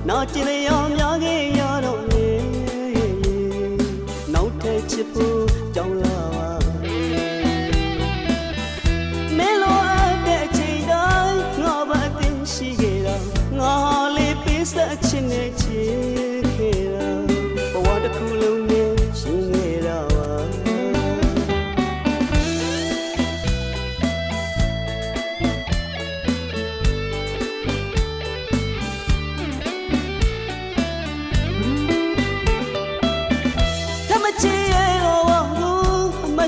နာကျင်ရများခဲ့ရတော့လေနောက်ထပ်ချစ်ဖို့ကြောင်းလာပါမဲလိုအပ်တဲ့အချိန်တိုင်းငါဘာအသိရှိခဲ့တာငါလေးပေးဆက်ချင်နေချစ်ခဲ့တာဘဝတစ်ခုလုံးနဲ့ရှင်ခဲ့တာပါ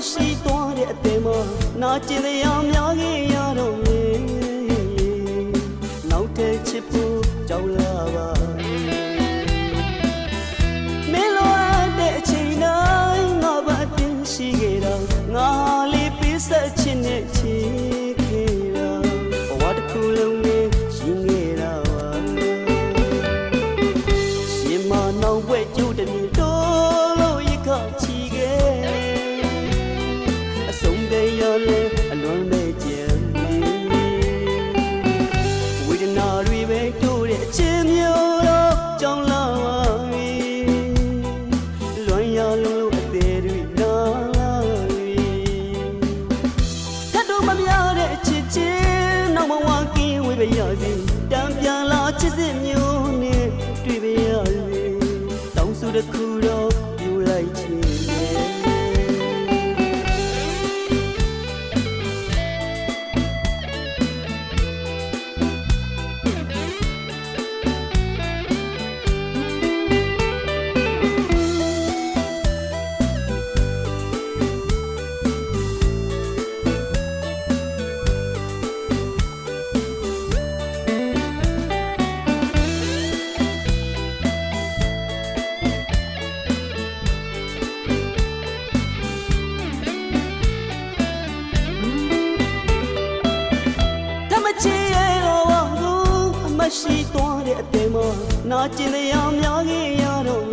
ရှိသွားတဲ့အသေးမနာကျင်ရများခဲ့ရတော့လေနောက်ထပ်ချစ်ဖို့ကြောက်လာပါမင်းလိုအပ်တဲ့အချိန်တိုင်းငါဘာတင်ရှိခဲ့တာငါလေးပေးဆက်ချင်တဲ့ချစ်ခဲ့တာဘဝတစ်ခုလုံးနဲ့ရှင်ခဲ့တာပါရှင်မနောက်ွယ်ကျိုးတည်းတော့လို့ရခချီခဲ့ရလေအလွန်ပဲကြံဝေဒနာတွေပဲတို့တဲ့အချင်းမျိုးတော့ကြောင်းလာပါပြီလွန်ရလို့အသေးတွေနာလာပြီတတ်တော့မများတဲ့အချစ်ချင်းနောက်မဝကင်းဝေးပဲရစီတံပြန်လာချစ်စစ်မျိုးနဲ့တွေ့ပဲရစီတောင်းဆိုတစ်ခုတော့ယူလိုက်ချင်ရှိသွားတဲ့အသေးမနာကျင်ရများခဲ့ရတော့